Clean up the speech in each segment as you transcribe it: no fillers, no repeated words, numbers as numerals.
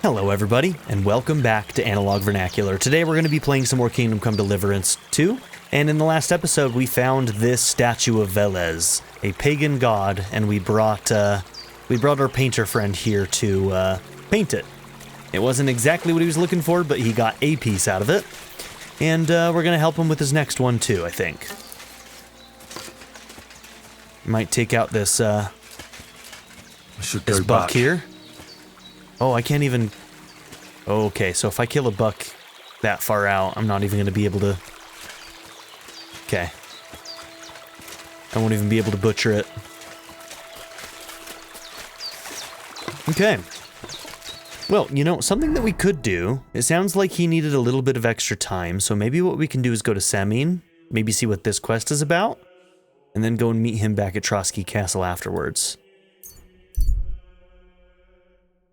Hello everybody, and welcome back to Analog Vernacular. Today we're going to be playing some more Kingdom Come Deliverance 2, and in the last episode we found this statue of Velez, a pagan god, and we brought our painter friend here to paint it. It wasn't exactly what he was looking for, but he got a piece out of it, and we're going to help him with his next one too, I think. Might take out this this buck here. Oh, I can't even... Okay, so if I kill a buck that far out, I'm not even going to be able to... Okay. I won't even be able to butcher it. Okay. Well, you know, something that we could do, it sounds like he needed a little bit of extra time, so maybe what we can do is go to Samin, maybe see what this quest is about, and then go and meet him back at Trotsky Castle afterwards.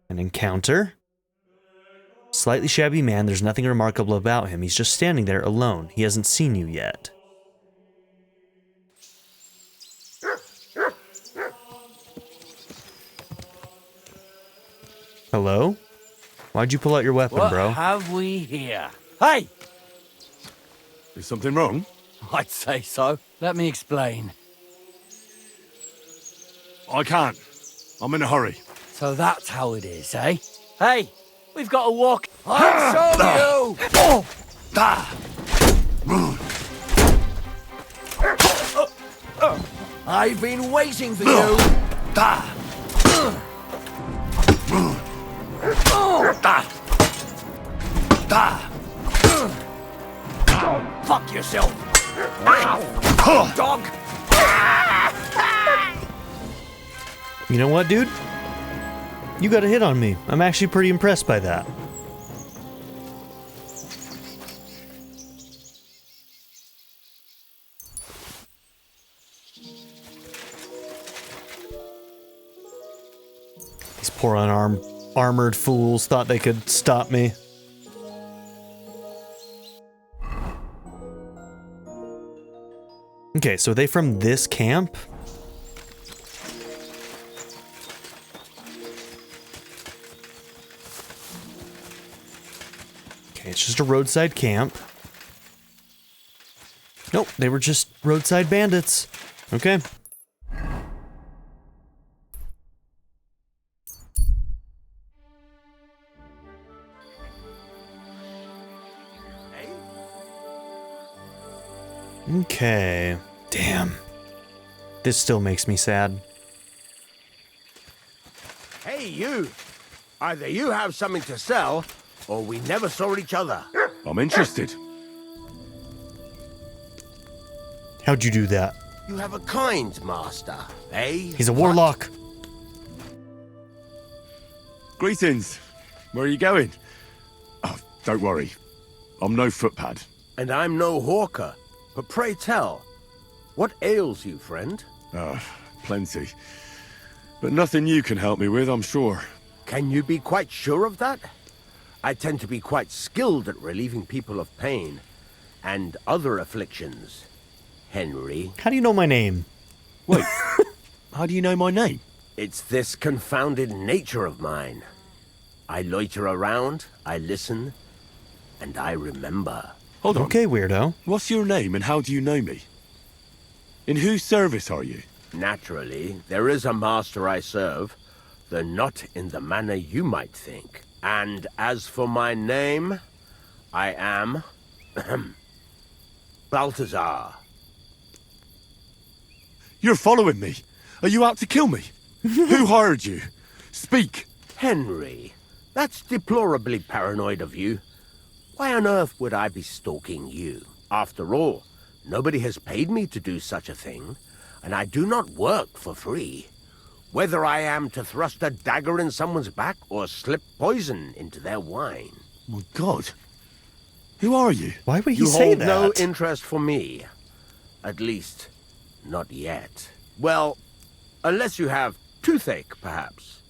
An encounter. Slightly shabby man, there's nothing remarkable about him. He's just standing there alone. He hasn't seen you yet. Hello? Why'd you pull out your weapon, bro? What have we here? Hey! Is something wrong? I'd say so. Let me explain. I can't. I'm in a hurry. So that's how it is, eh? Hey, we've got to walk. I'll show you! I've been waiting for you. Fuck yourself. Dog. You know what, dude? You got a hit on me. I'm actually pretty impressed by that. These poor armored fools thought they could stop me. Okay, so are they from this camp? It's just a roadside camp. Nope, they were just roadside bandits. Okay. Okay. Damn. This still makes me sad. Hey, you! Either you have something to sell, or we never saw each other. I'm interested. How'd you do that? You have a kind master, eh? He's a warlock. Greetings. Where are you going? Oh, don't worry. I'm no footpad. And I'm no hawker. But pray tell, what ails you, friend? Plenty. But nothing you can help me with, I'm sure. Can you be quite sure of that? I tend to be quite skilled at relieving people of pain and other afflictions, Henry. How do you know my name? Wait, how do you know my name? It's this confounded nature of mine. I loiter around, I listen, and I remember. Hold on. Okay, weirdo. What's your name and how do you know me? In whose service are you? Naturally, there is a master I serve, though not in the manner you might think. And as for my name, I am... Balthazar. You're following me. Are you out to kill me? Who hired you? Speak. Henry, that's deplorably paranoid of you. Why on earth would I be stalking you? After all, nobody has paid me to do such a thing, and I do not work for free. Whether I am to thrust a dagger in someone's back or slip poison into their wine. My God. Who are you? Why would he You say hold that? no interest for me. At least, not yet. Well, unless you have toothache, perhaps.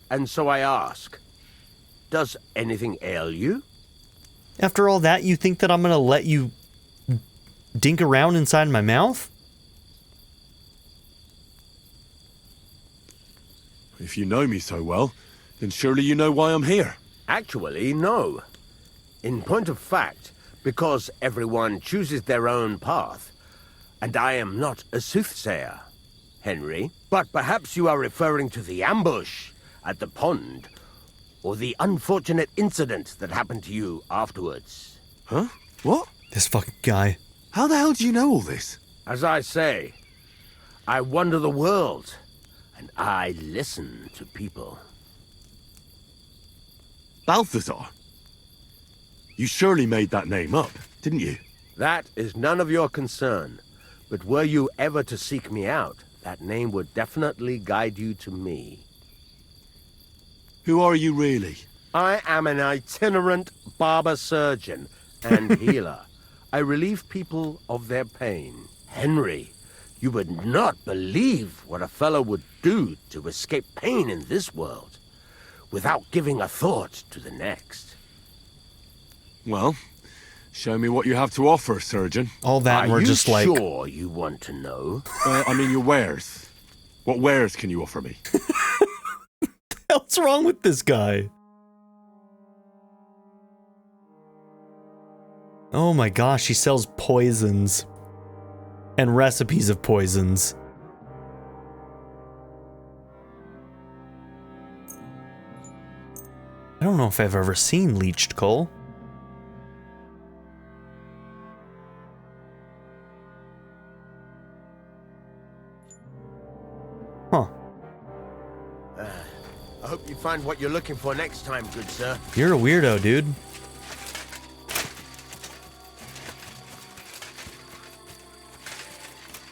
And so I ask, does anything ail you? After all that, you think that I'm gonna let you dink around inside my mouth? If you know me so well, then surely you know why I'm here. Actually, no. In point of fact, because everyone chooses their own path, and I am not a soothsayer, Henry. But perhaps you are referring to the ambush at the pond, or the unfortunate incident that happened to you afterwards. Huh? What? This fucking guy. How the hell do you know all this? As I say, I wander the world, and I listen to people. Balthazar? You surely made that name up, didn't you? That is none of your concern. But were you ever to seek me out, that name would definitely guide you to me. Who are you really? I am an itinerant barber surgeon and healer. I relieve people of their pain. Henry, you would not believe what a fellow would do to escape pain in this world, without giving a thought to the next. Well, show me what you have to offer, surgeon. All that, and we're just like... Are you sure you want to know? I mean, your wares. What wares can you offer me? What's wrong with this guy? Oh my gosh, he sells poisons. And recipes of poisons. I don't know if I've ever seen leached coal. Huh. I hope you find what you're looking for next time, good sir. You're a weirdo, dude.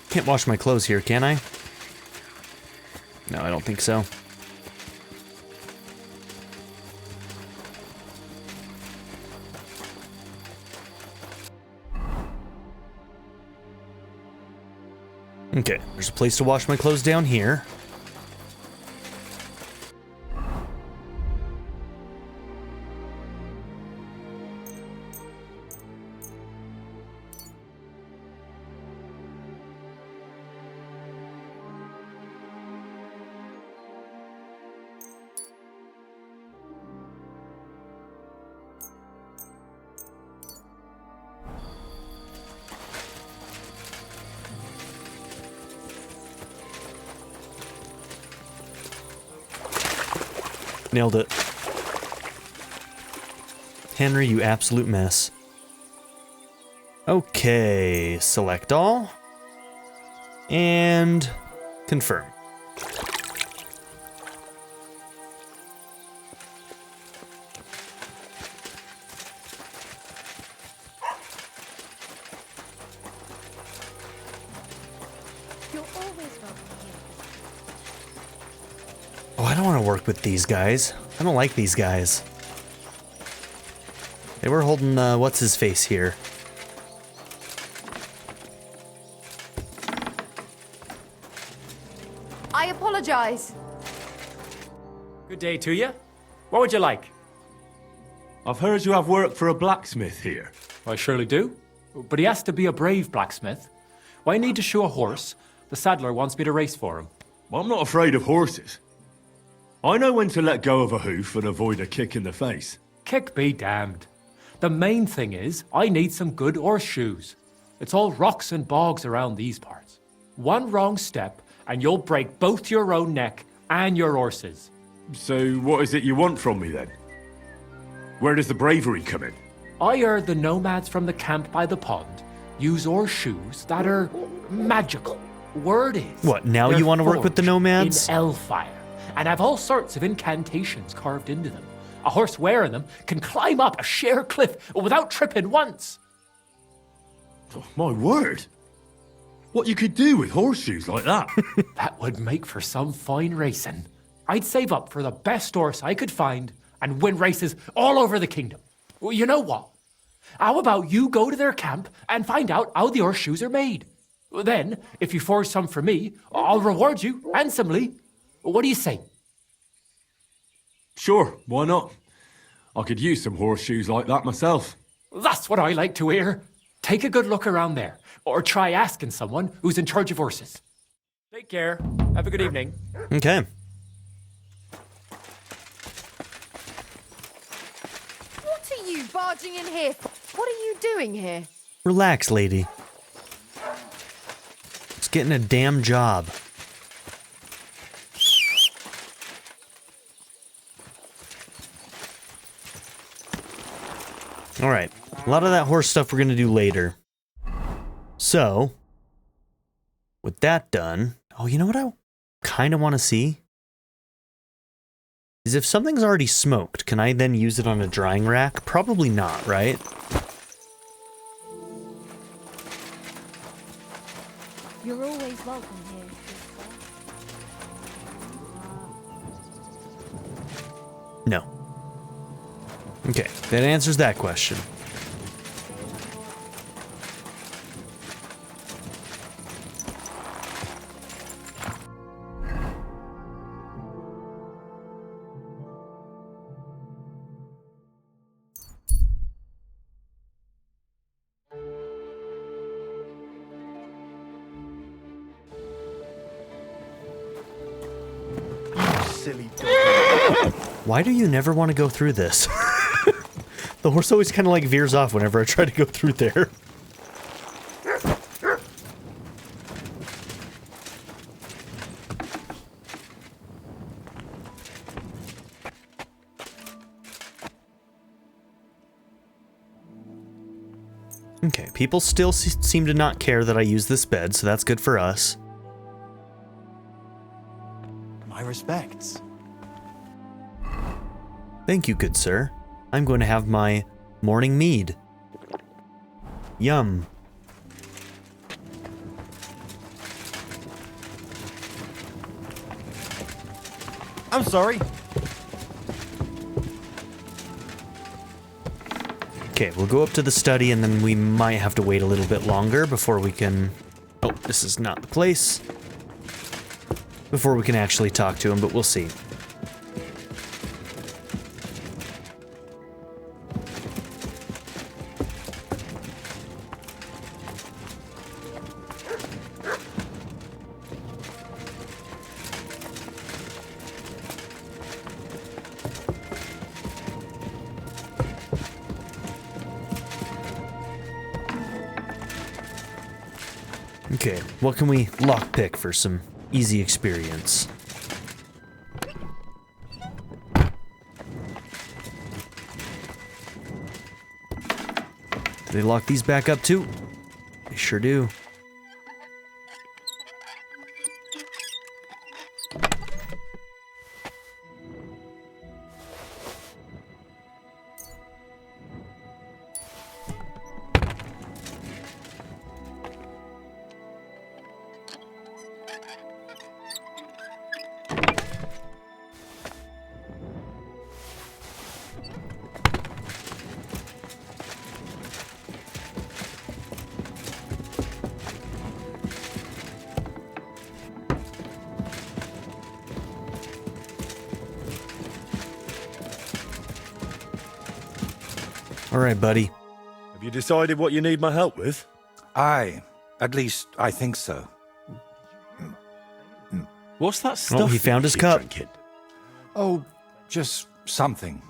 Can't wash my clothes here, can I? No, I don't think so. Okay, there's a place to wash my clothes down here. Nailed it. Henry, you absolute mess. Okay, select all. And confirm. You're always welcome here. Oh, I don't want to work with these guys. I don't like these guys. They were holding, what's his face here? I apologize. Good day to you. What would you like? I've heard you have work for a blacksmith here. I surely do. But he has to be a brave blacksmith. When I need to shoe a horse, the saddler wants me to race for him. Well, I'm not afraid of horses. I know when to let go of a hoof and avoid a kick in the face. Kick be damned. The main thing is, I need some good horseshoes. It's all rocks and bogs around these parts. One wrong step, and you'll break both your own neck and your horse's. So what is it you want from me then? Where does the bravery come in? I heard the nomads from the camp by the pond use horseshoes that are magical. Word is... What, now they're you want to work with the forged nomads? in hellfire, and have all sorts of incantations carved into them. A horse wearing them can climb up a sheer cliff without tripping once. Oh, my word. What you could do with horseshoes like that? That would make for some fine racing. I'd save up for the best horse I could find and win races all over the kingdom. Well, you know what? How about you go to their camp and find out how the horseshoes are made? Then, if you forge some for me, I'll reward you handsomely. What do you say? Sure, why not? I could use some horseshoes like that myself. That's what I like to hear. Take a good look around there, or try asking someone who's in charge of horses. Take care. Have a good evening. Okay. you barging in here? What are you doing here? Relax, lady. Just getting a damn job. Alright, a lot of that horse stuff we're going to do later. So, with that done, oh, you know what I kind of want to see? Is if something's already smoked, can I then use it on a drying rack? Probably not, right? You're always welcome here. No. Okay, that answers that question. Silly dog. Why do you never want to go through this? The horse always kind of like veers off whenever I try to go through there. Okay, people still seem to not care that I use this bed, so that's good for us. My respects. Thank you, good sir. I'm going to have my morning mead. Yum. I'm sorry. Okay, we'll go up to the study and then we might have to wait a little bit longer before we can... Oh, this is not the place. Before we can actually talk to him, but we'll see. Okay, what can we lockpick for some easy experience? Do they lock these back up too? They sure do. All right, buddy. Have you decided what you need my help with? Aye, at least I think so. What's that stuff? he found his you're cup. drinking? Oh, just something.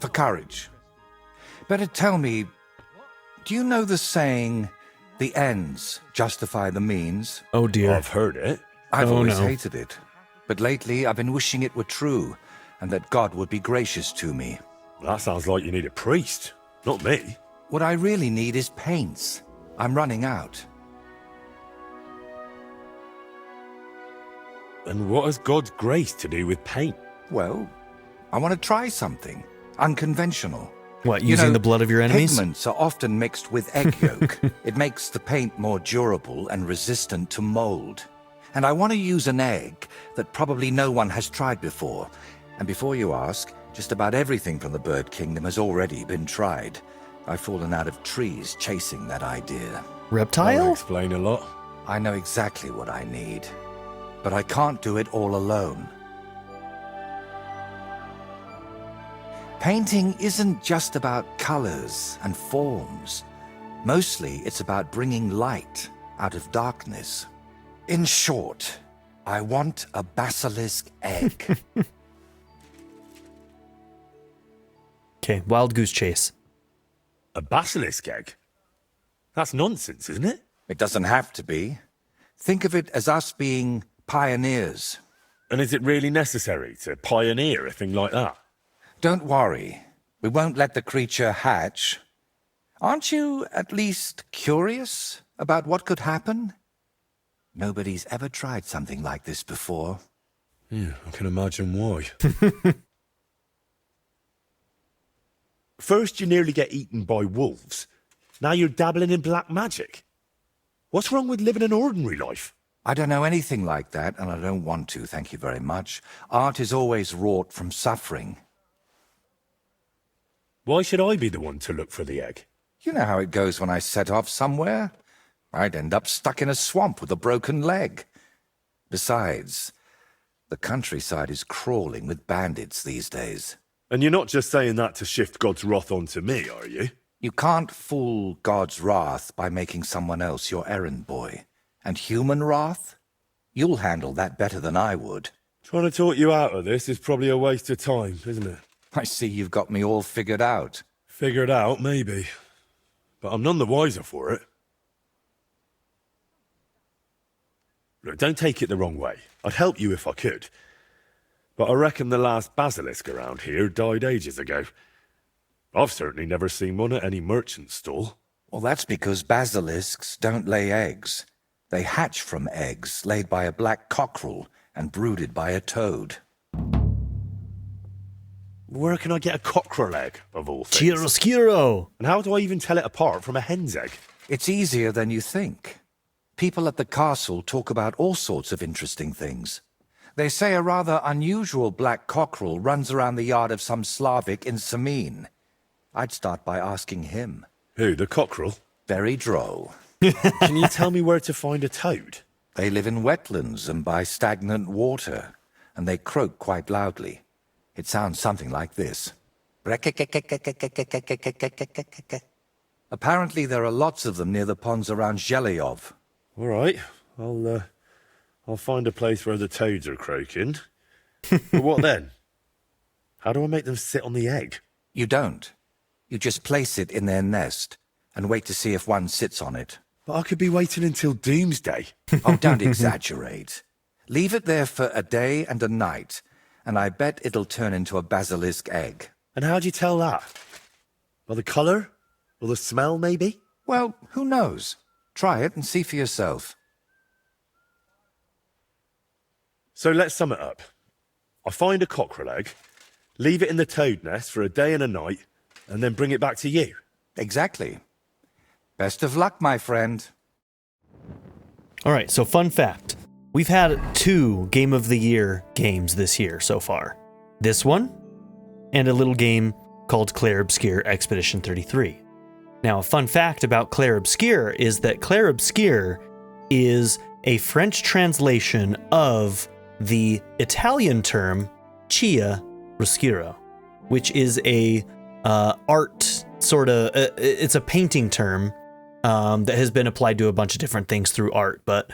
For courage. Better tell me, do you know the saying, the ends justify the means? Oh dear. I've heard it. I've Oh, always no. hated it. But lately I've been wishing it were true, and that God would be gracious to me. That sounds like you need a priest, not me. What I really need is paints. I'm running out. And what has God's grace to do with paint? Well, I want to try something unconventional. What, You using know, the blood of your enemies? Pigments are often mixed with egg yolk. It makes the paint more durable and resistant to mold. And I want to use an egg that probably no one has tried before. And before you ask, just about everything from the bird kingdom has already been tried. I've fallen out of trees chasing that idea. That'll Reptile? explain a lot. I know exactly what I need, but I can't do it all alone. Painting isn't just about colors and forms. Mostly, it's about bringing light out of darkness. In short, I want a basilisk egg. Okay, wild goose chase. A basilisk egg? That's nonsense, isn't it? It doesn't have to be. Think of it as us being pioneers. And is it really necessary to pioneer a thing like that? Don't worry. We won't let the creature hatch. Aren't you at least curious about what could happen? Nobody's ever tried something like this before. Yeah, I can imagine why. First you nearly get eaten by wolves. Now you're dabbling in black magic. What's wrong with living an ordinary life? I don't know anything like that, and I don't want to, thank you very much. Art is always wrought from suffering. Why should I be the one to look for the egg? You know how it goes when I set off somewhere. I'd end up stuck in a swamp with a broken leg. Besides, the countryside is crawling with bandits these days. And you're not just saying that to shift God's wrath onto me, are you? You can't fool God's wrath by making someone else your errand boy. And human wrath? You'll handle that better than I would. Trying to talk you out of this is probably a waste of time, isn't it? I see you've got me all figured out. Figured out, maybe. But I'm none the wiser for it. Look, don't take it the wrong way. I'd help you if I could. But I reckon the last basilisk around here died ages ago. I've certainly never seen one at any merchant stall. Well, that's because basilisks don't lay eggs. They hatch from eggs laid by a black cockerel and brooded by a toad. Where can I get a cockerel egg, of all things? Chiaroscuro! And how do I even tell it apart from a hen's egg? It's easier than you think. People at the castle talk about all sorts of interesting things. They say a rather unusual black cockerel runs around the yard of some Slavic in Samine. I'd start by asking him. Who, the cockerel? Very droll. Can you tell me where to find a toad? They live in wetlands and by stagnant water, and they croak quite loudly. It sounds something like this. Apparently there are lots of them near the ponds around Zhelyov. All right, I'll find a place where the toads are croaking. But what then? How do I make them sit on the egg? You don't. You just place it in their nest and wait to see if one sits on it. But I could be waiting until doomsday. Oh, don't exaggerate. Leave it there for a day and a night, and I bet it'll turn into a basilisk egg. And how do you tell that? By the colour? Or the smell, maybe? Well, who knows? Try it and see for yourself. So let's sum it up. I find a cockerel egg, leave it in the toad nest for a day and a night, and then bring it back to you. Exactly. Best of luck, my friend. All right, so fun fact. We've had 2 Game of the Year games this year so far. This one, and a little game called Clair Obscure Expedition 33. Now, a fun fact about Clair Obscure is that Clair Obscure is a French translation of the Italian term chiaroscuro, which is a art sort of, it's a painting term that has been applied to a bunch of different things through art, but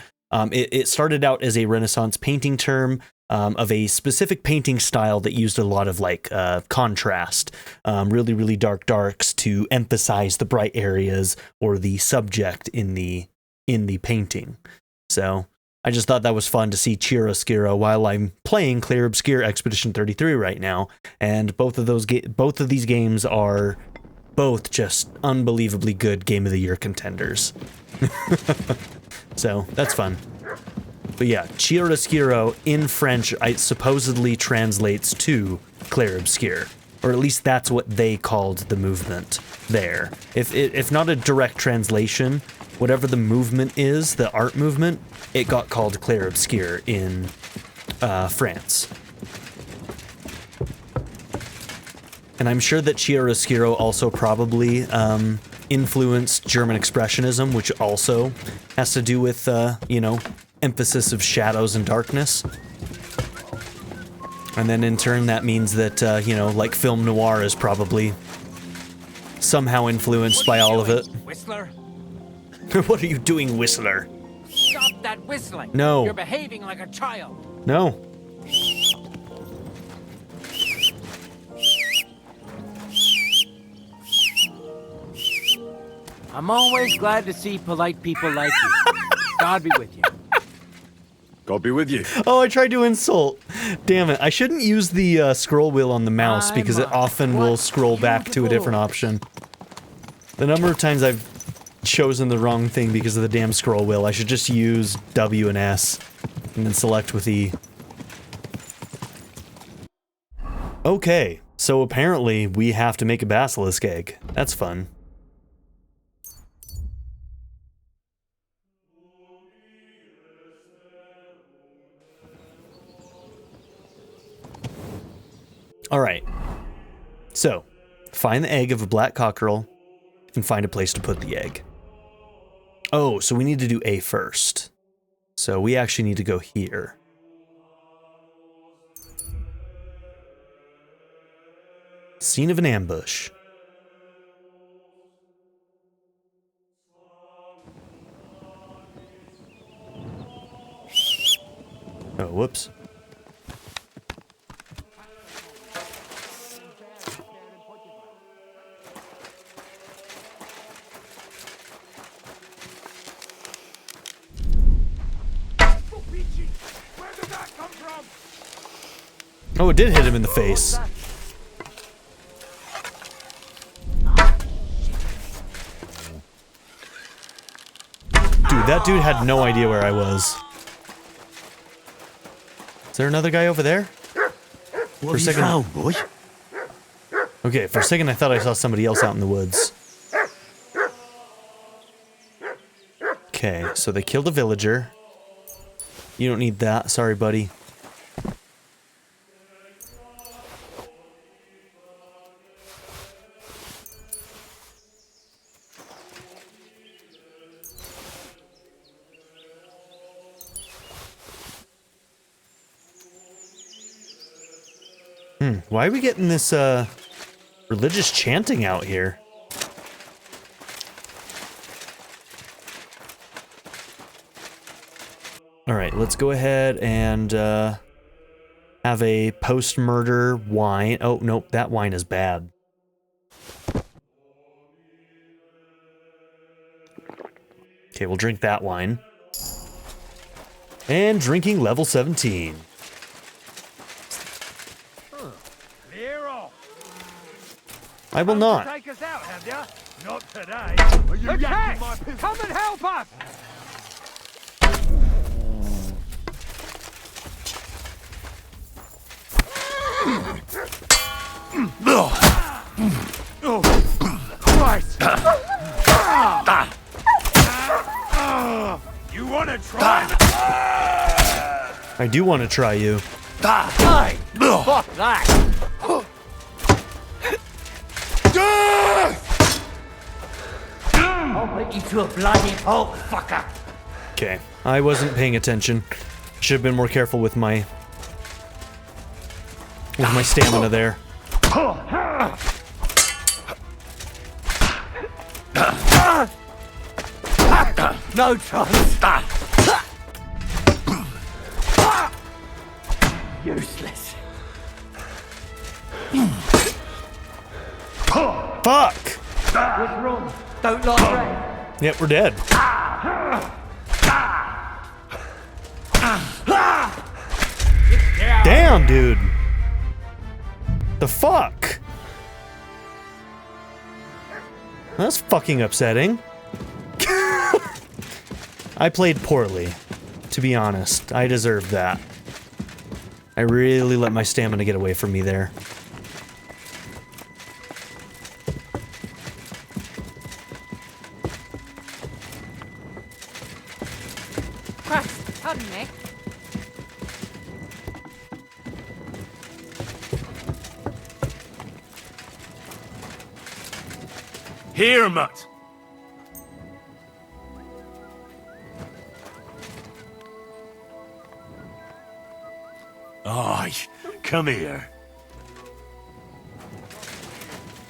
it started out as a Renaissance painting term of a specific painting style that used a lot of like contrast, really, really dark darks to emphasize the bright areas or the subject in the painting. So I just thought that was fun to see chiaroscuro while I'm playing Clair Obscure Expedition 33 right now, and both of these games are both just unbelievably good Game of the Year contenders. So that's fun. But yeah, chiaroscuro in French supposedly translates to Clair Obscure, or at least that's what they called the movement there. If not a direct translation, whatever the movement is, the art movement, it got called Clair Obscure in France. And I'm sure that chiaroscuro also probably influenced German Expressionism, which also has to do with, emphasis of shadows and darkness. And then in turn, that means that, like film noir is probably somehow influenced by all of it. Whistler? What are you doing, Whistler? Stop that whistling! No. You're behaving like a child. No. I'm always glad to see polite people like you. God be with you. God be with you. Oh, I tried to insult. Damn it. I shouldn't use the scroll wheel on the mouse because it often will scroll back to a different option. The number of times I've chosen the wrong thing because of the damn scroll wheel. I should just use W and S and then select with E. Okay, so apparently we have to make a basilisk egg. That's fun. Alright, so, find the egg of a black cockerel and find a place to put the egg. Oh, so we need to do A first. So we actually need to go here. Scene of an ambush. Oh, whoops. Oh, it did hit him in the face. Dude, that dude had no idea where I was. Is there another guy over there? What have you found, boy? Okay, for a second I thought I saw somebody else out in the woods. Okay, so they killed a villager. You don't need that. Sorry, buddy. Why are we getting this, religious chanting out here? Alright, let's go ahead and, have a post-murder wine. Oh, nope, that wine is bad. Okay, we'll drink that wine. And drinking level 17. I will not. Take us out, have ya? Not today. Attack! Come and help us! Christ! You want to try? I do want to try you. Hey! Fuck that! I'll put you to a bloody pulp, fucker! Okay, I wasn't paying attention. Should have been more careful with my stamina there. No chance! Useless. Fuck! What's wrong? Don't like rain. Yep, we're dead. Damn, dude. The fuck? That's fucking upsetting. I played poorly, to be honest. I deserved that. I really let my stamina get away from me there. Christ, pardon me. Here, mutt. Aye, come here.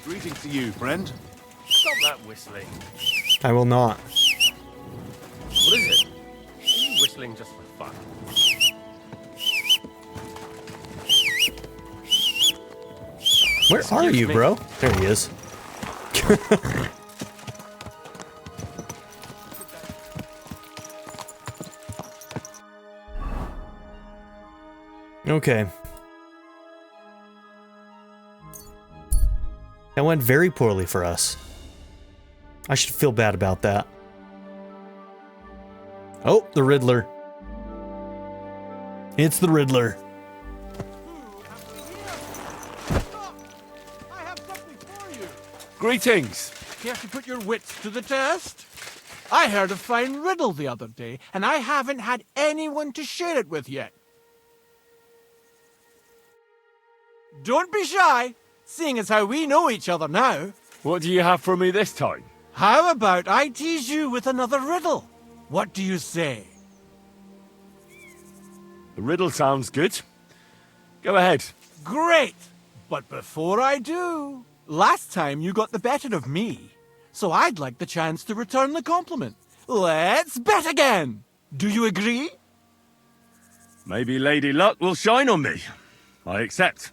Greetings to you, friend. Stop that whistling. I will not. What is it? Are you whistling just for fun? Where are you, bro? There he is. Okay. That went very poorly for us. I should feel bad about that. Oh, the Riddler. It's the Riddler. I have something for you. Greetings. Care to put your wits to the test? I heard a fine riddle the other day, and I haven't had anyone to share it with yet. Don't be shy, seeing as how we know each other now. What do you have for me this time? How about I tease you with another riddle? What do you say? The riddle sounds good. Go ahead. Great! But before I do, last time you got the better of me, so I'd like the chance to return the compliment. Let's bet again! Do you agree? Maybe Lady Luck will shine on me. I accept.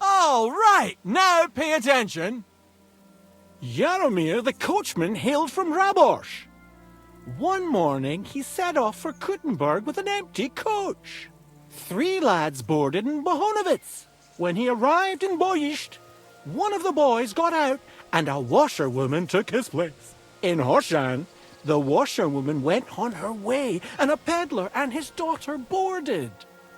All right, now pay attention. Jaromir the coachman hailed from Raborsch. One morning he set off for Kuttenberg with an empty coach. 3 lads boarded in Bohemia. When he arrived in Boischt, one of the boys got out and a washerwoman took his place. In Horshan, the washerwoman went on her way and a peddler and his daughter boarded.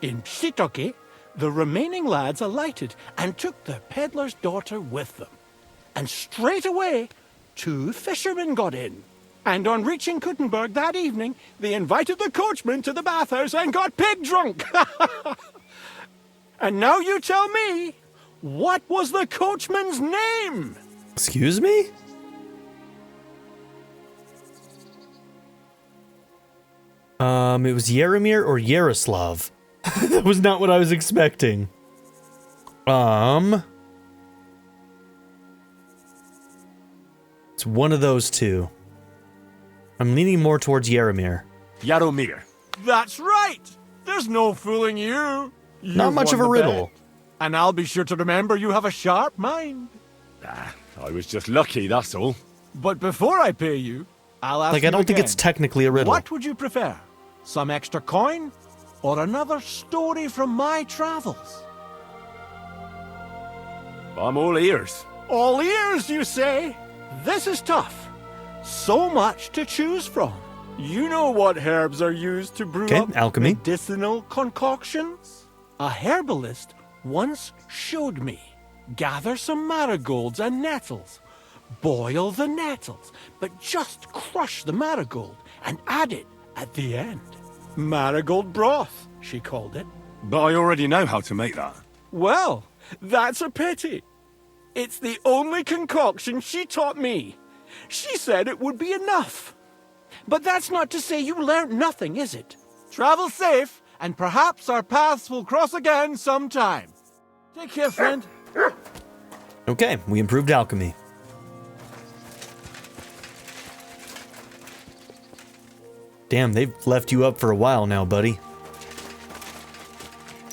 In Psitoke, the remaining lads alighted and took the peddler's daughter with them. And straight away, 2 fishermen got in. And on reaching Kuttenberg that evening, they invited the coachman to the bathhouse and got pig drunk. And now you tell me, what was the coachman's name? Excuse me? It was Jaromir or Yaroslav. That was not what I was expecting. It's one of those two. I'm leaning more towards Jaromir. Jaromir. That's right. There's no fooling you. Not much of a riddle. And I'll be sure to remember you have a sharp mind. I was just lucky, that's all. But before I pay you, I'll ask you Like, I don't think again. it's technically a riddle. What would you prefer? Some extra coin or another story from my travels? I'm all ears. All ears, you say? This is tough. So much to choose from. You know what herbs are used to brew up alchemy. medicinal concoctions? A herbalist once showed me. Gather some marigolds and nettles. Boil the nettles, but just crush the marigold and add it at the end. Marigold broth, she called it. But I already know how to make that. Well, that's a pity. It's the only concoction she taught me. She said it would be enough. But that's not to say you learnt nothing, is it? Travel safe, and perhaps our paths will cross again sometime. Take care, friend. Okay, we improved alchemy. Damn, they've left you up for a while now, buddy.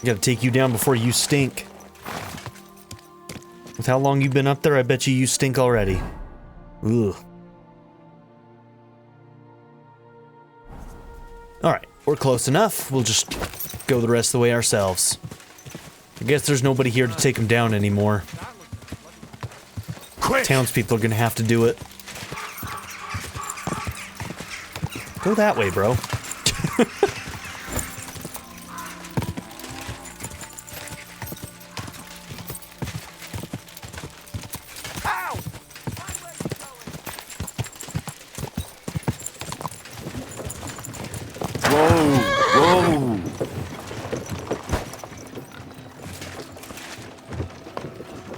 Gotta take you down before you stink. With how long you've been up there, I bet you stink already. Ugh. Alright, we're close enough. We'll just go the rest of the way ourselves. I guess there's nobody here to take him down anymore. Quick! Townspeople are gonna have to do it. Go that way, bro. Whoa!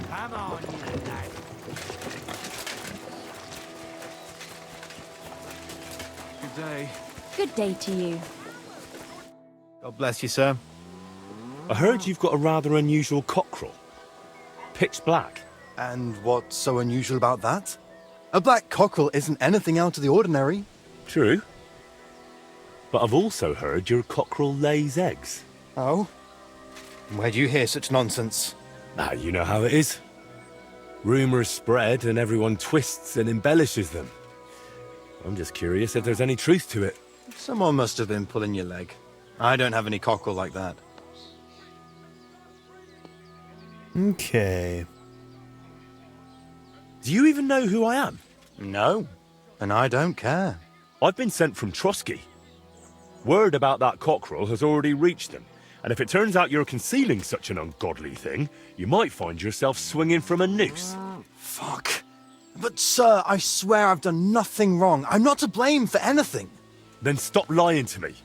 Come on, you lad. Good day. Good day to you. God bless you, sir. I heard you've got a rather unusual cockerel. Pitch black. And what's so unusual about that? A black cockerel isn't anything out of the ordinary. True. But I've also heard your cockerel lays eggs. Oh? Where'd you hear such nonsense? You know how it is. Rumours spread and everyone twists and embellishes them. I'm just curious if there's any truth to it. Someone must have been pulling your leg. I don't have any cockerel like that. Okay. Do you even know who I am? No, and I don't care. I've been sent from Trusky. Word about that cockerel has already reached them, and if it turns out you're concealing such an ungodly thing, you might find yourself swinging from a noose. Fuck. But sir, I swear I've done nothing wrong. I'm not to blame for anything. Then stop lying to me.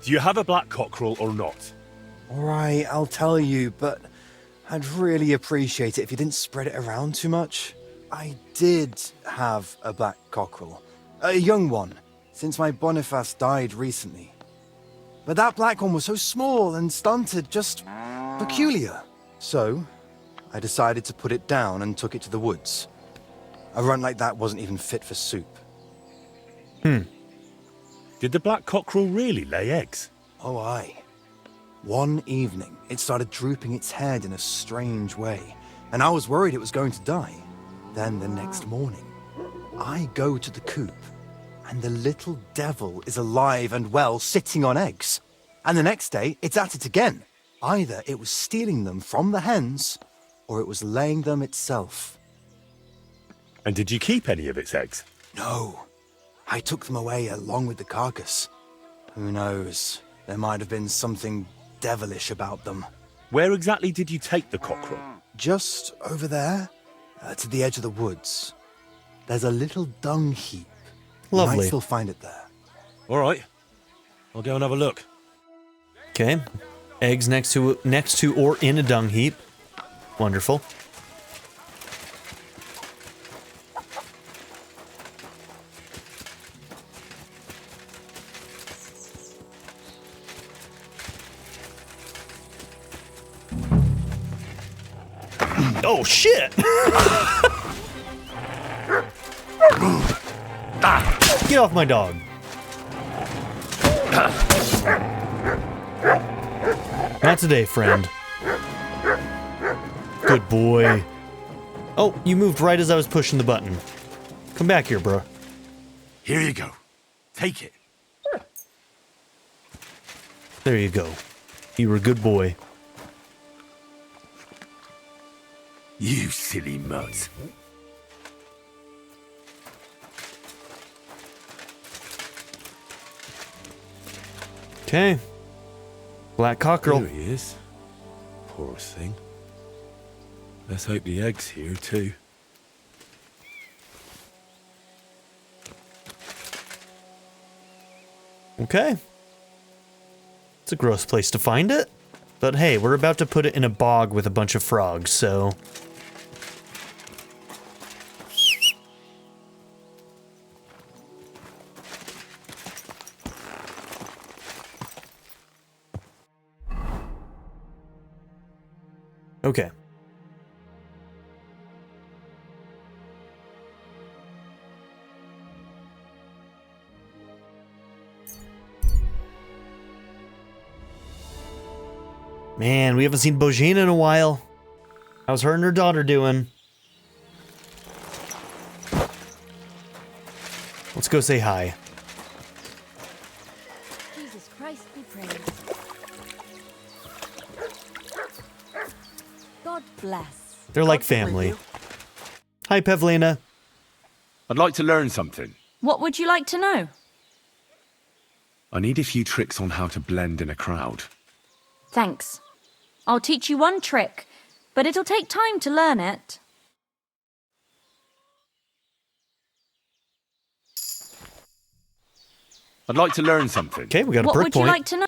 Do you have a black cockerel or not? Alright, I'll tell you, but I'd really appreciate it if you didn't spread it around too much. I did have a black cockerel. A young one, since my Boniface died recently. But that black one was so small and stunted, just peculiar. So, I decided to put it down and took it to the woods. A runt like that wasn't even fit for soup. Did the black cockerel really lay eggs? Oh, aye. One evening, it started drooping its head in a strange way, and I was worried it was going to die. Then the next morning, I go to the coop, and the little devil is alive and well, sitting on eggs. And the next day, it's at it again. Either it was stealing them from the hens, or it was laying them itself. And did you keep any of its eggs? No. I took them away along with the carcass. Who knows? There might have been something devilish about them. Where exactly did you take the cockerel? Just over there, to the edge of the woods. There's a little dung heap. You Lovely. might still find it there. All right. I'll go and have a look. Okay. Eggs next to or in a dung heap. Wonderful. Oh shit! Get off my dog. Not today, friend. Good boy. Oh, you moved right as I was pushing the button. Come back here, bro. Here you go. Take it. There you go. You were a good boy. You silly mutt. Okay. Black cockerel. There he is. Poor thing. Let's hope the egg's here too. Okay. It's a gross place to find it. But hey, we're about to put it in a bog with a bunch of frogs, so... Okay. Man, we haven't seen Bohemia in a while. How's her and her daughter doing? Let's go say hi. Jesus Christ be praised. God bless. They're like family. Hi, Pavlina. I'd like to learn something. What would you like to know? I need a few tricks on how to blend in a crowd. Thanks. I'll teach you one trick, but it'll take time to learn it. I'd like to learn something. Okay, we got a What brick would point. you like to know?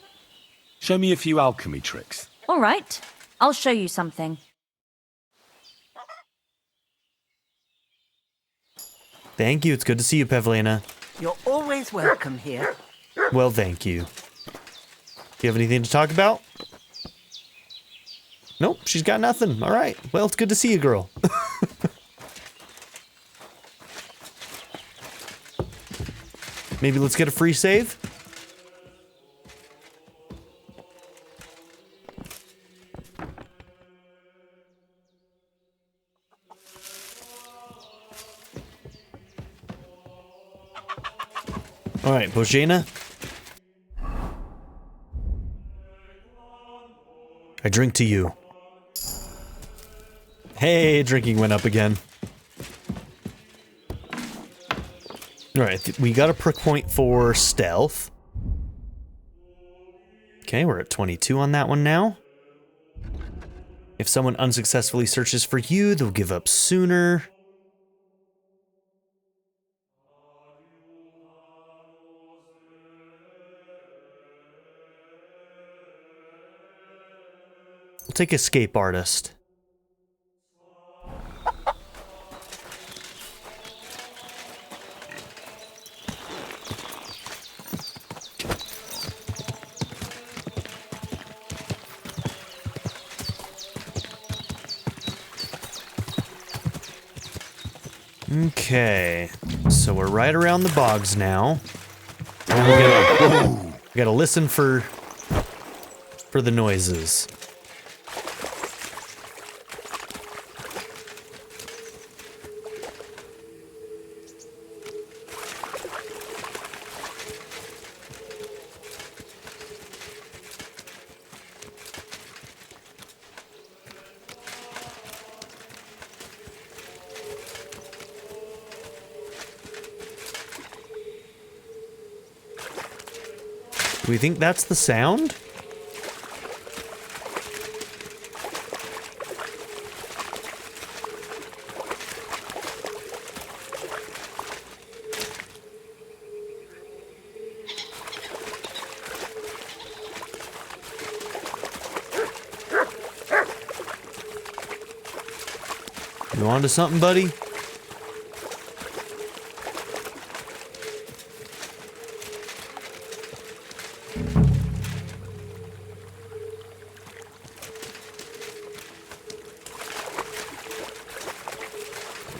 Show me a few alchemy tricks. All right, I'll show you something. Thank you. It's good to see you, Pavlina. You're always welcome here. Well, thank you. Do you have anything to talk about? Nope, she's got nothing. All right. Well, it's good to see you, girl. Maybe let's get a free save? All right, Bohemia. I drink to you. Hey, drinking went up again. Alright, we got a prick point for stealth. Okay, we're at 22 on that one now. If someone unsuccessfully searches for you, they'll give up sooner. We'll take escape artist. Okay, so we're right around the bogs now. And we gotta listen for the noises. Do we think that's the sound? You onto something, buddy?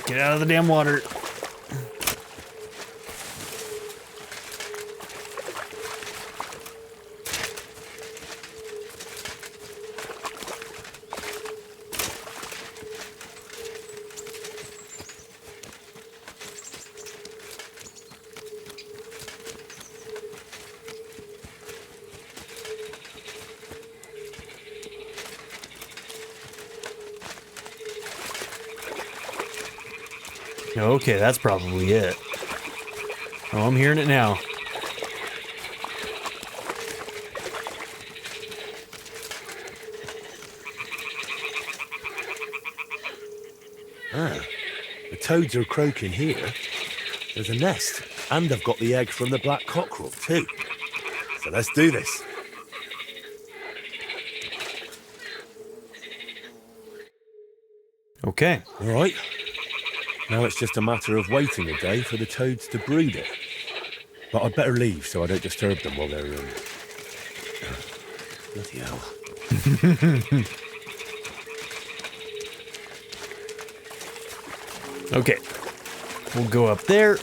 Get out of the damn water. Okay, that's probably it. Oh, I'm hearing it now. Ah, the toads are croaking here. There's a nest, and I've got the egg from the black cockerel too. So let's do this. Okay. All right. Now it's just a matter of waiting a day for the toads to brood it. But I'd better leave so I don't disturb them while they're in. Bloody hell. Okay. We'll go up there.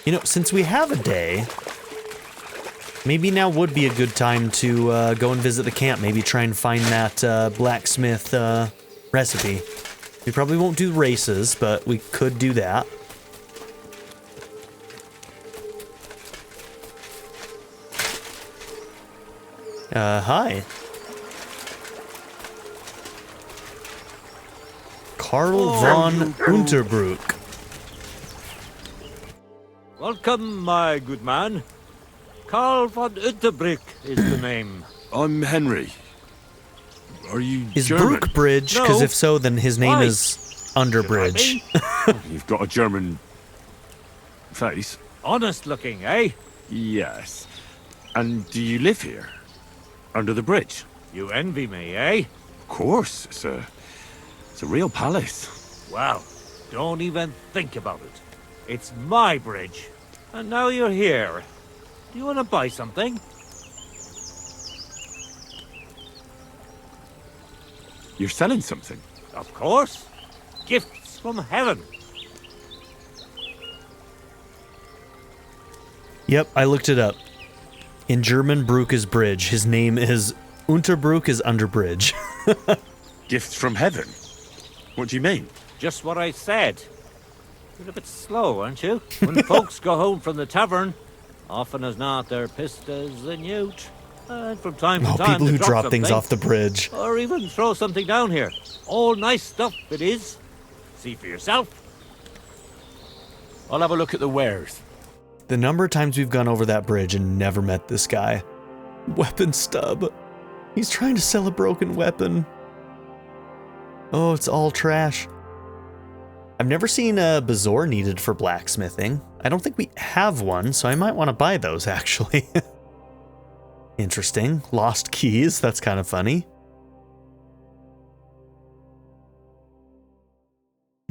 You know, since we have a day, maybe now would be a good time to go and visit the camp. Maybe try and find that blacksmith recipe. We probably won't do races, but we could do that. Hi. Karl von Unterbruck. Welcome, my good man. Karl von Unterbruck is the name. I'm Henry. Are you Is German? Bruck Bridge? Because No. if so, then his name Why? is Underbridge. You've got a German face. Honest looking, eh? Yes. And do you live here? Under the bridge? You envy me, eh? Of course. It's a real palace. Well, don't even think about it. It's my bridge. And now you're here. Do you want to buy something? You're selling something? Of course. Gifts from heaven. Yep, I looked it up. In German, Bruck is bridge. His name is Unterbruck is Underbridge. Gifts from heaven? What do you mean? Just what I said. You're a bit slow, aren't you? When folks go home from the tavern, often as not, they're pissed as a newt. And from time to time, people they who drop drop things something, off the bridge. or even throw something down here. All nice stuff it is. See for yourself. I'll have a look at the wares. The number of times we've gone over that bridge and never met this guy. Weapon stub. He's trying to sell a broken weapon. Oh, it's all trash. I've never seen a bazaar needed for blacksmithing. I don't think we have one, so I might want to buy those, actually. Interesting. Lost keys. That's kind of funny.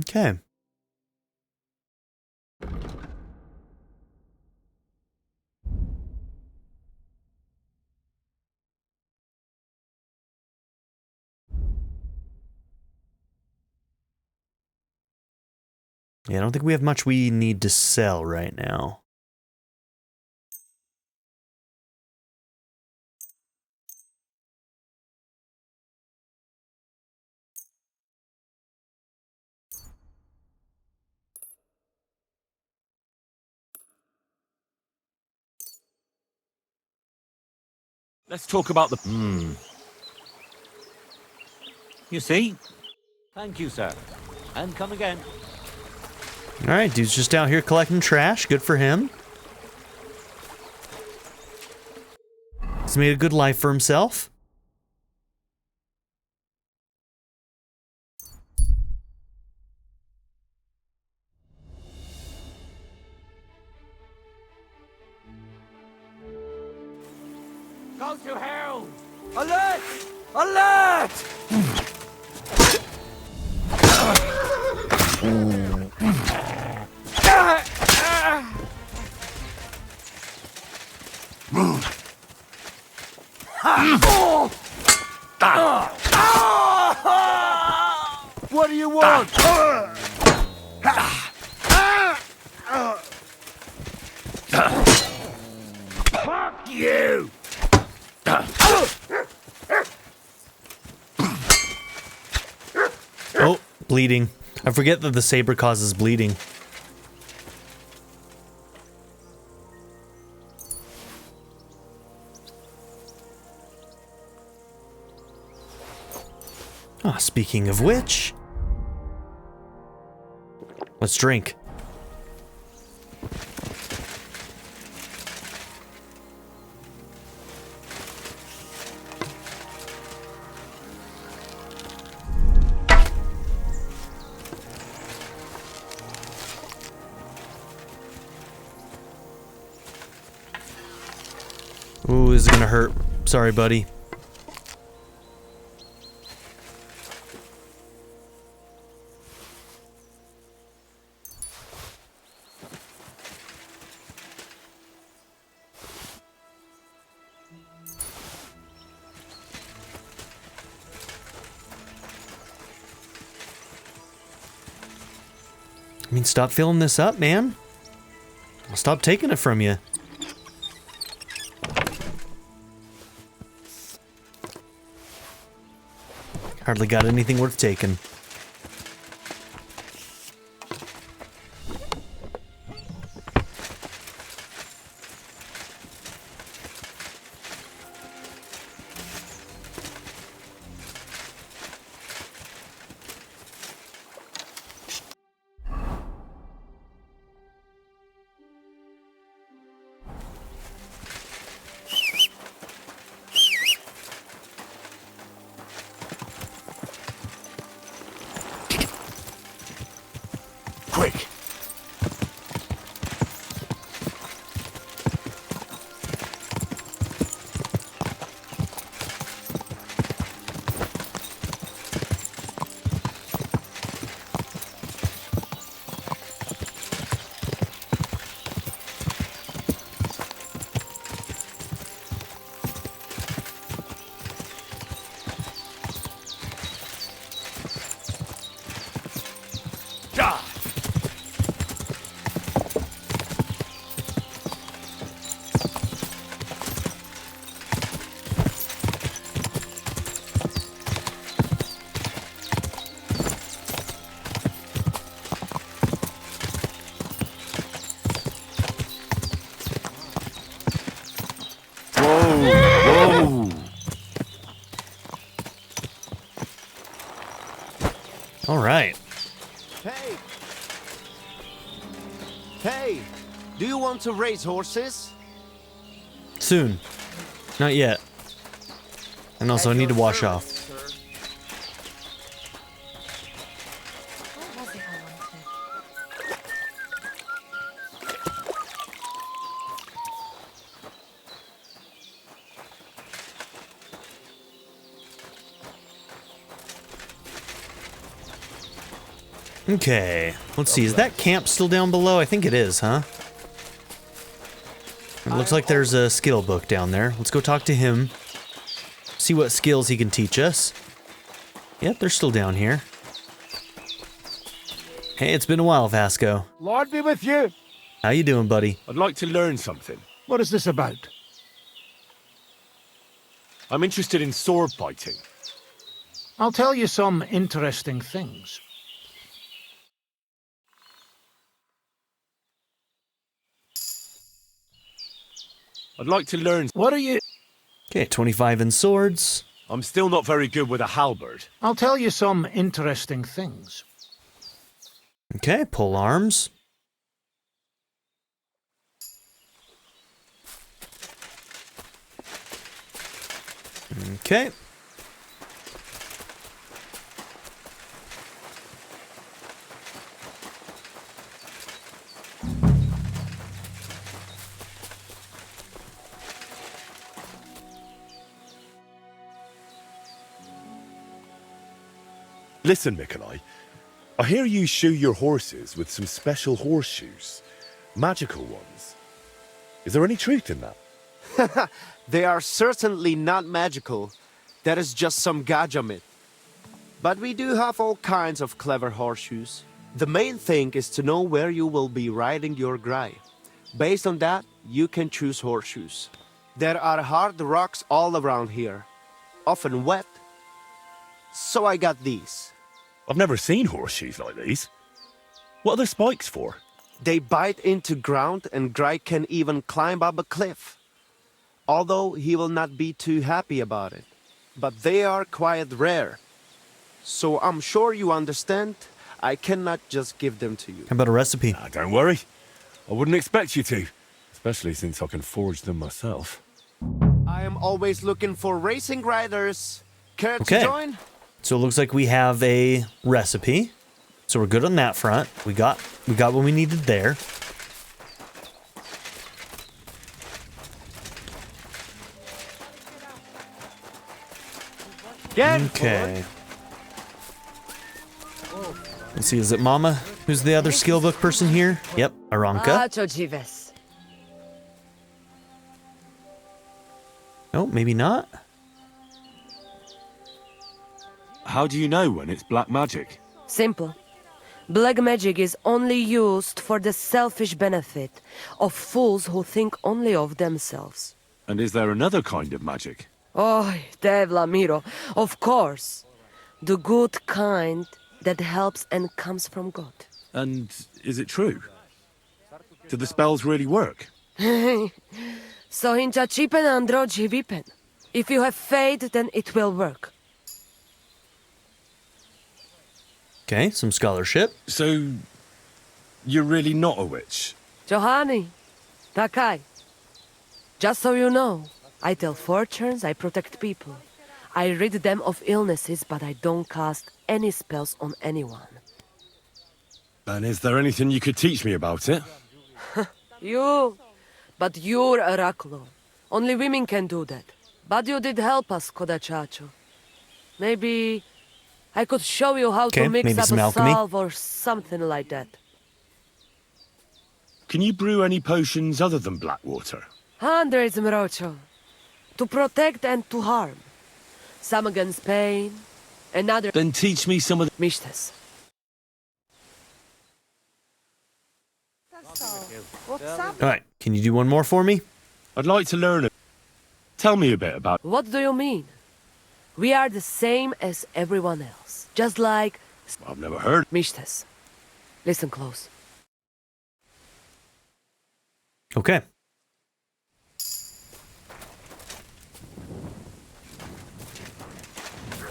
Okay. Yeah, I don't think we have much we need to sell right now. Let's talk about the... You see? Thank you, sir. And come again. Alright, dude's just out here collecting trash. Good for him. He's made a good life for himself. Go to hell! Alert! Alert! What do you want? Fuck you! Oh, bleeding. I forget that the saber causes bleeding. Ah, speaking of which, let's drink. Ooh, this is gonna hurt. Sorry, buddy. I mean, stop filling this up, man. I'll stop taking it from you. Hardly got anything worth taking. All right. Hey! Hey! Do you want to raise horses? Soon. Not yet. And also, I need to wash off. Okay, let's see. Is that camp still down below? I think it is, huh? It looks like there's a skill book down there. Let's go talk to him. See what skills he can teach us. Yep, they're still down here. Hey, it's been a while, Vasco. Lord be with you. How you doing, buddy? I'd like to learn something. What is this about? I'm interested in sword fighting. I'll tell you some interesting things. I'd like to learn... What are you... Okay, 25 in swords. I'm still not very good with a halberd. I'll tell you some interesting things. Okay, pole arms. Okay. Listen, Mikolai. I hear you shoe your horses with some special horseshoes. Magical ones. Is there any truth in that? They are certainly not magical. That is just some gaja myth. But we do have all kinds of clever horseshoes. The main thing is to know where you will be riding your grai. Based on that, you can choose horseshoes. There are hard rocks all around here, often wet. So I got these. I've never seen horseshoes like these. What are the spikes for? They bite into ground and Grai can even climb up a cliff. Although he will not be too happy about it. But they are quite rare. So I'm sure you understand, I cannot just give them to you. How about a recipe? Don't worry. I wouldn't expect you to. Especially since I can forge them myself. I am always looking for racing riders. Care to Okay. join? So it looks like we have a recipe. So we're good on that front. We got what we needed there. Okay. Let's see, is it Mama? Who's the other skill book person here? Yep, Aranka. Oh, maybe not. How do you know when it's black magic? Simple. Black magic is only used for the selfish benefit of fools who think only of themselves. And is there another kind of magic? Oh, Devla Miro, of course. The good kind that helps and comes from God. And is it true? Do the spells really work? So hincha chipen andro jivipen. If you have faith, then it will work. Okay, some scholarship. So, you're really not a witch? Johani, Takai. Just so you know, I tell fortunes, I protect people. I rid them of illnesses, but I don't cast any spells on anyone. And is there anything you could teach me about it? But you're Oraculo. Only women can do that. But you did help us, Kodachacho. Maybe I could show you how to mix up a salve or something like that. Can you brew any potions other than black water? Hundreds, Mrocho. To protect and to harm. Some against pain, another... Then teach me some of the... Mishtes. Alright, can you do one more for me? I'd like to learn it. Tell me a bit about... What do you mean? We are the same as everyone else. Just like... I've never heard... Mishtes. Listen close. Okay.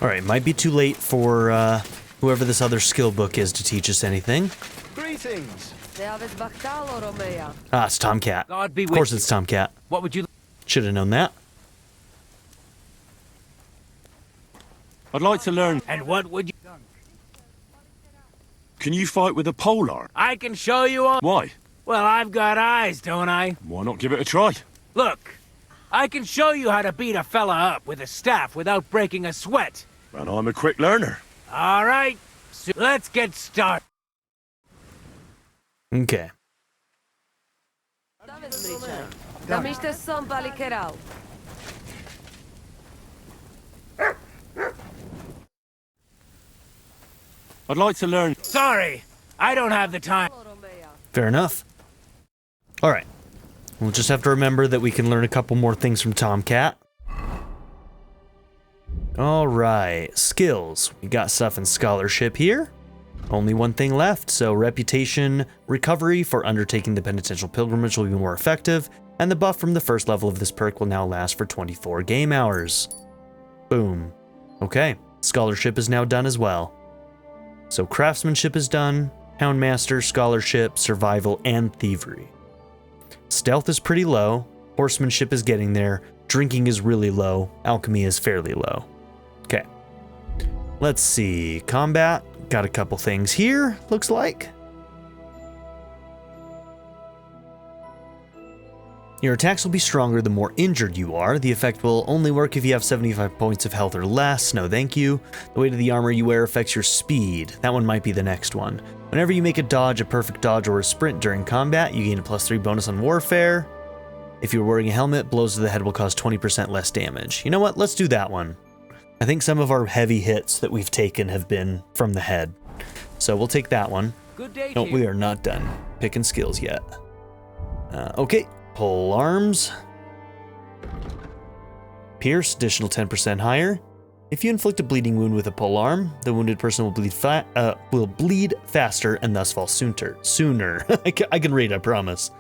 Alright, might be too late for whoever this other skill book is to teach us anything. Greetings. Ah, it's Tomcat. God be Of with course you. it's Tomcat. What would you... Should have known that. I'd like to learn. And what would you... Can you fight with a polearm? I can show you all... Why? Well, I've got eyes, don't I? Why not give it a try? Look, I can show you how to beat a fella up with a staff without breaking a sweat. And I'm a quick learner. All right, so let's get started. Okay. I'd like to learn. Sorry, I don't have the time. Fair enough. All right. We'll just have to remember that we can learn a couple more things from Tomcat. All right. Skills. We got stuff in scholarship here. Only one thing left, so reputation recovery for undertaking the penitential pilgrimage will be more effective, and the buff from the first level of this perk will now last for 24 game hours. Boom. Okay. Scholarship is now done as well. So craftsmanship is done, houndmaster, scholarship, survival, and thievery. Stealth is pretty low, horsemanship is getting there, drinking is really low, alchemy is fairly low. Okay. Let's see, combat, got a couple things here, looks like. Your attacks will be stronger the more injured you are. The effect will only work if you have 75 points of health or less. No thank you. The weight of the armor you wear affects your speed. That one might be the next one. Whenever you make a dodge, a perfect dodge, or a sprint during combat, you gain a +3 bonus on warfare. If you're wearing a helmet, blows to the head will cause 20% less damage. You know what? Let's do that one. I think some of our heavy hits that we've taken have been from the head. So we'll take that one. Good day, No, we are not done picking skills yet. Okay. Pole arms. Pierce, additional 10% higher. If you inflict a bleeding wound with a pole arm, the wounded person will bleed faster and thus fall sooner. I can read, I promise.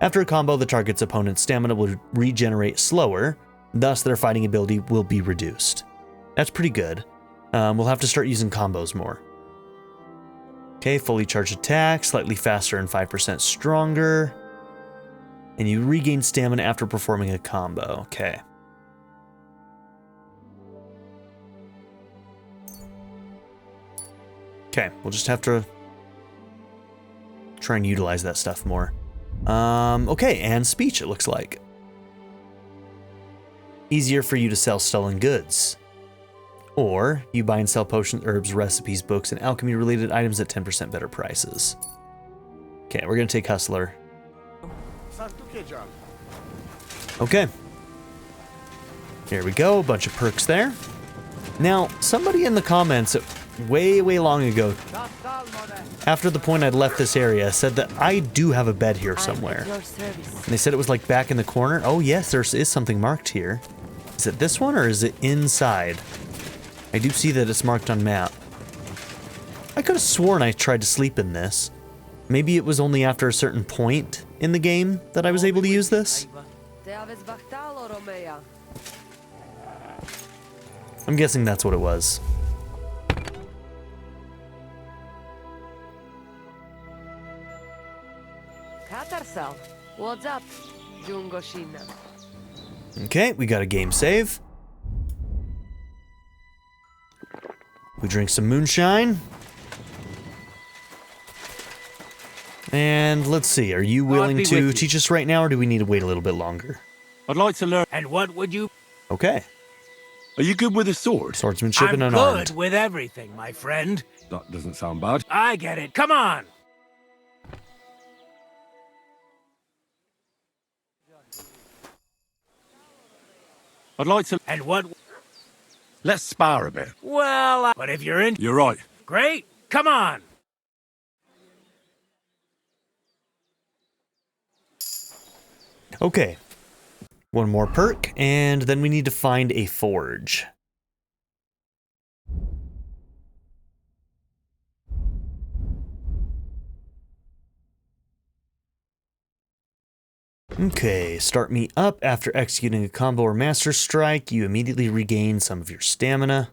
After a combo, the target's opponent's stamina will regenerate slower, thus their fighting ability will be reduced. That's pretty good. We'll have to start using combos more. Okay, fully charged attack, slightly faster and 5% stronger. And you regain stamina after performing a combo. Okay. Okay, we'll just have to try and utilize that stuff more. Okay, and speech, it looks like. Easier for you to sell stolen goods. Or you buy and sell potions, herbs, recipes, books, and alchemy-related items at 10% better prices. Okay, we're going to take Hustler. Okay. Here we go, a bunch of perks there. Now, somebody in the comments way long ago, after the point I'd left this area, said that I do have a bed here somewhere. And they said it was like back in the corner. Oh yes, there is something marked here. Is it this one or is it inside? I do see that it's marked on map. I could have sworn I tried to sleep in this. Maybe it was only after a certain point in the game that I was able to use this. I'm guessing that's what it was. What's up, Okay, we got a game save. We drink some moonshine. And let's see, are you willing to teach us right now, or do we need to wait a little bit longer? I'd like to learn. And what would you... Okay. Are you good with a sword? Swordsmanship and I'm unarmed. good with everything, my friend. That doesn't sound bad. I get it. Come on. I'd like to... And what... Let's spar a bit. Well, but if you're in... You're right. Great. Come on. Okay. One more perk, and then we need to find a forge. Okay, start me up. After executing a combo or master strike, you immediately regain some of your stamina.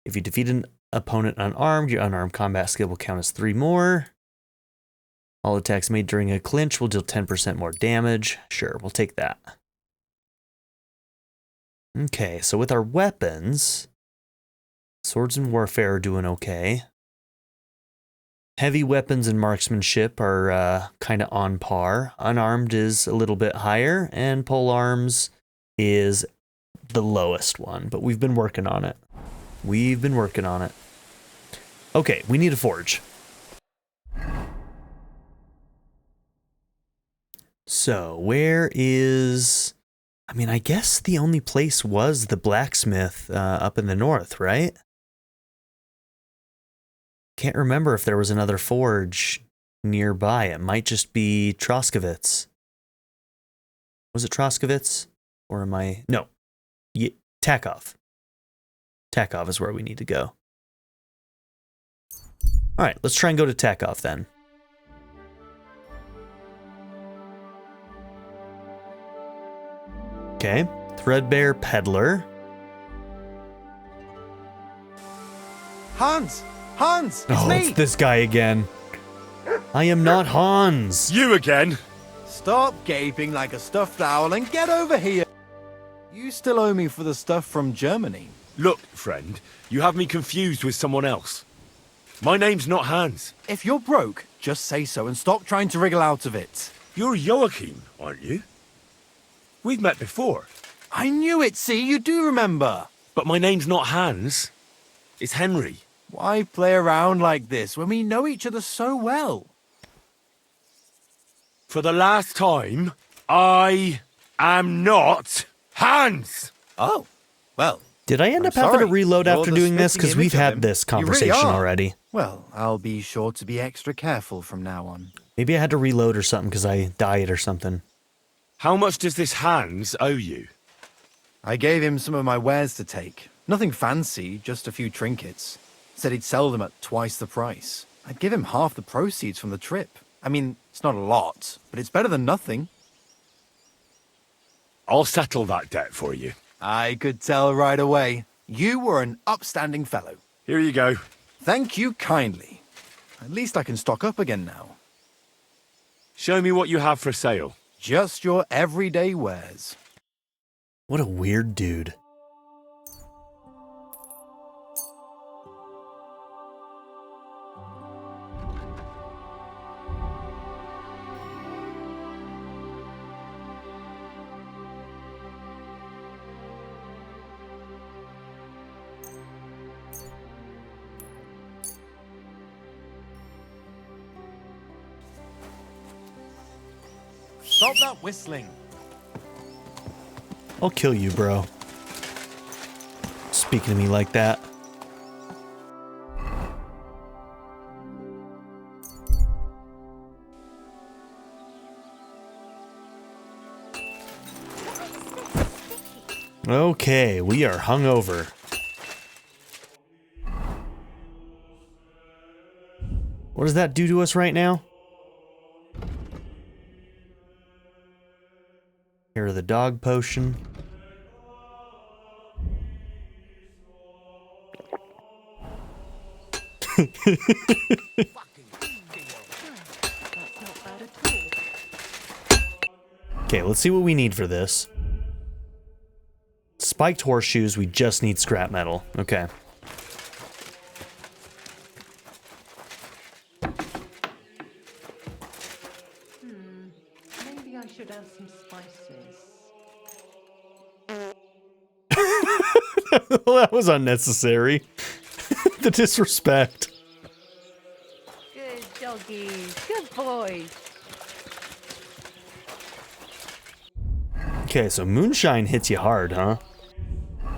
If you defeat an Opponent unarmed. Your unarmed combat skill will count as 3 more. All attacks made during a clinch will deal 10% more damage. Sure, we'll take that. Okay, so with our weapons, swords and warfare are doing okay. Heavy weapons and marksmanship are kind of on par. Unarmed is a little bit higher, and polearms is the lowest one, but we've been working on it. We've been working on it. Okay, we need a forge. So, where is... I mean, I guess the only place was the blacksmith up in the north, right? Can't remember if there was another forge nearby. It might just be Troskowitz. Was it Troskowitz? Or am I... No. Takov. Takov is where we need to go. Alright, let's try and go to Takov then. Okay. Threadbare Peddler. Hans! Hans! It's me! It's this guy again. I am not Hans. You again? Stop gaping like a stuffed owl and get over here. You still owe me for the stuff from Germany. Look, friend, you have me confused with someone else. My name's not Hans. If you're broke, just say so and stop trying to wriggle out of it. You're Joachim, aren't you? We've met before. I knew it, see? You do remember. But my name's not Hans. It's Henry. Why play around like this when we know each other so well? For the last time, I am not Hans! Oh, well. Did I end up having to reload after doing this? Because we've had this conversation already. Well, I'll be sure to be extra careful from now on. Maybe I had to reload or something because I died or something. How much does this Hans owe you? I gave him some of my wares to take. Nothing fancy, just a few trinkets. Said he'd sell them at twice the price. I'd give him half the proceeds from the trip. I mean, it's not a lot, but it's better than nothing. I'll settle that debt for you. I could tell right away. You were an upstanding fellow. Here you go. Thank you kindly. At least I can stock up again now. Show me what you have for sale. Just your everyday wares. What a weird dude. Stop that whistling. I'll kill you, bro. Speaking to me like that. Okay, we are hungover. What does that do to us right now? Here are the dog potion. Okay, let's see what we need for this. Spiked horseshoes, we just need scrap metal. Okay. Maybe I should add some spices. Well, that was unnecessary. The disrespect. Good doggy. Good boy. Okay, so moonshine hits you hard, huh?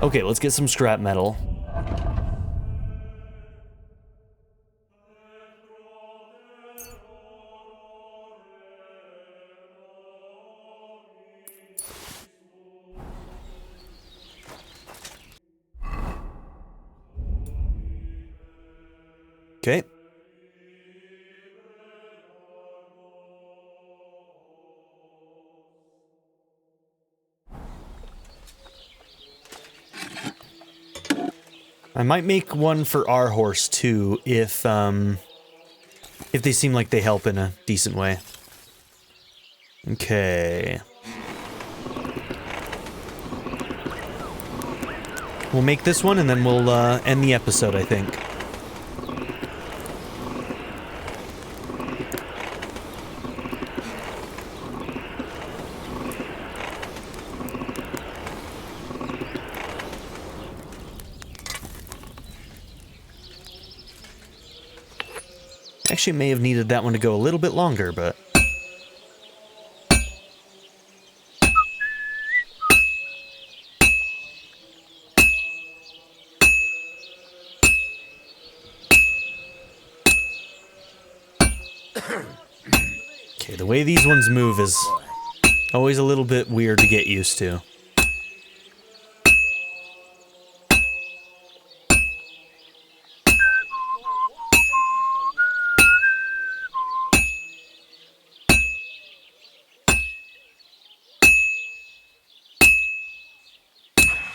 Okay, let's get some scrap metal. Okay. I might make one for our horse too, if they seem like they help in a decent way. Okay. We'll make this one and then we'll end the episode, I think. Actually, may have needed that one to go a little bit longer, but... Okay, the way these ones move is always a little bit weird to get used to.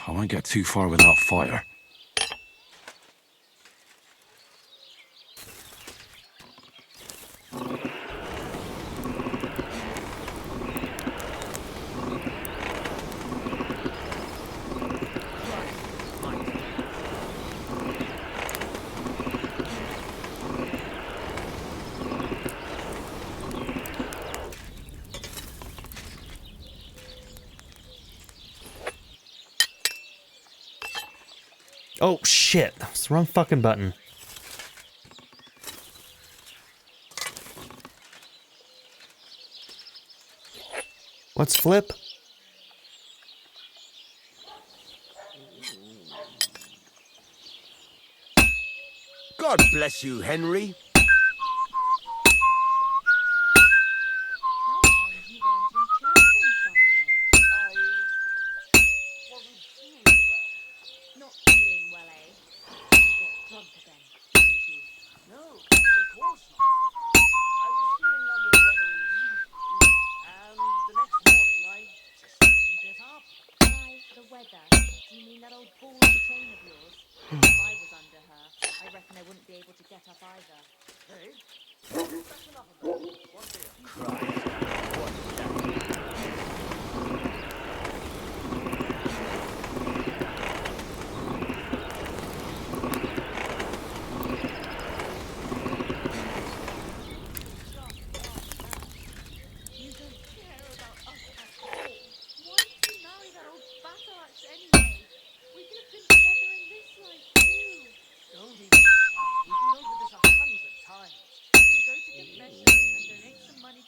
I won't get too far without fire. Oh, shit. That was the wrong fucking button. Let's flip. God bless you, Henry.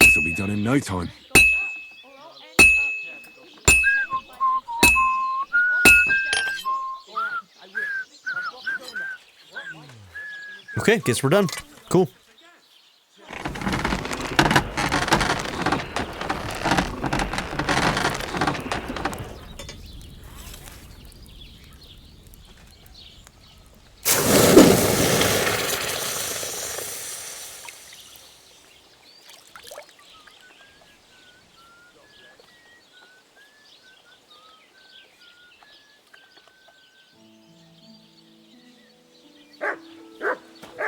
This'll be done in no time. Okay, guess we're done. Cool.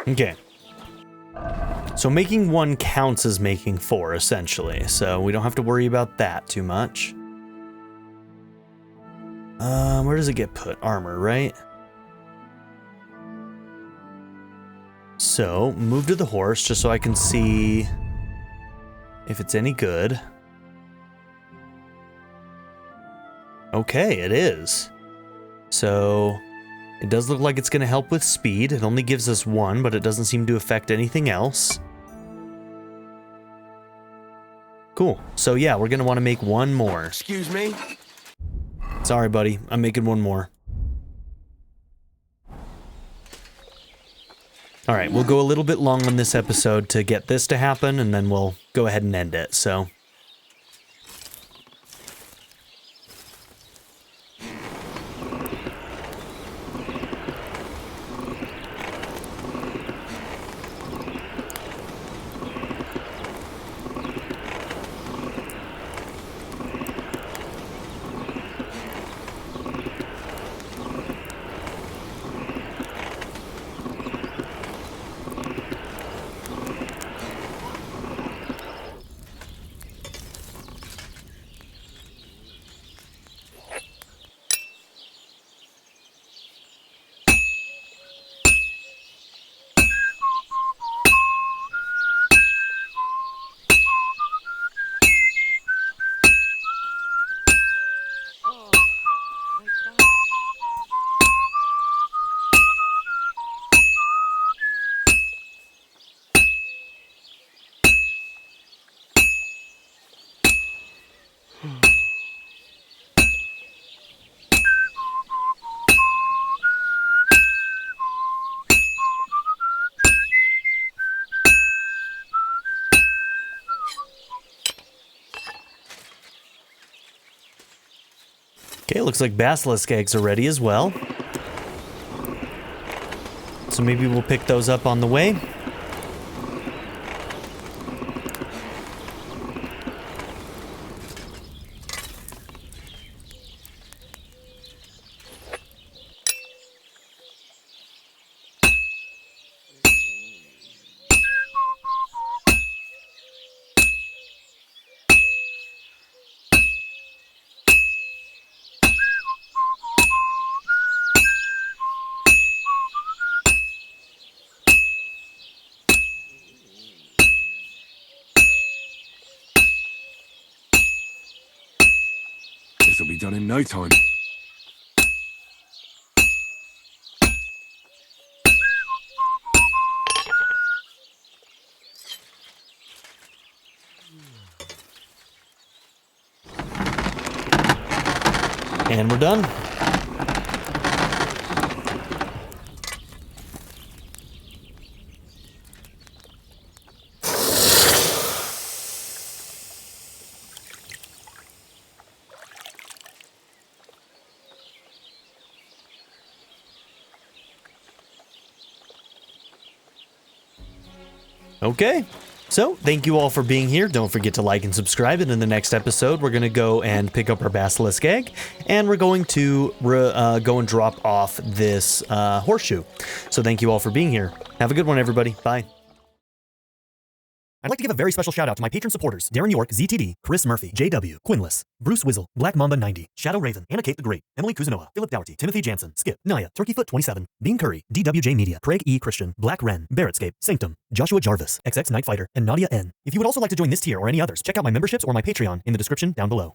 Okay. So making one counts as making four, essentially, so we don't have to worry about that too much. Where does it get put? Armor, right? So, move to the horse just so I can see if it's any good. Okay, it is. So... it does look like it's going to help with speed. It only gives us one, but it doesn't seem to affect anything else. Cool. So yeah, we're going to want to make one more. Excuse me? Sorry, buddy. I'm making one more. Alright, we'll go a little bit long on this episode to get this to happen, and then we'll go ahead and end it, so... Okay, looks like basilisk eggs are ready as well. So maybe we'll pick those up on the way. This'll be done in no time. And we're done. Okay, so thank you all for being here. Don't forget to like and subscribe. And in the next episode, we're going to go and pick up our basilisk egg, and we're going to go and drop off this horseshoe. So thank you all for being here. Have a good one, everybody. Bye. I'd like to give a very special shout out to my patron supporters: Darren York, ZTD, Chris Murphy, JW, Quinless, Bruce Wizzle, Black Mamba 90, Shadow Raven, Anna Kate the Great, Emily Kuzanoa, Philip Dougherty, Timothy Jansen, Skip, Naya, Turkeyfoot 27, Bean Curry, DWJ Media, Craig E. Christian, Black Wren, Barrettscape, Sanctum, Joshua Jarvis, XX Night Fighter, and Nadia N. If you would also like to join this tier or any others, check out my memberships or my Patreon in the description down below.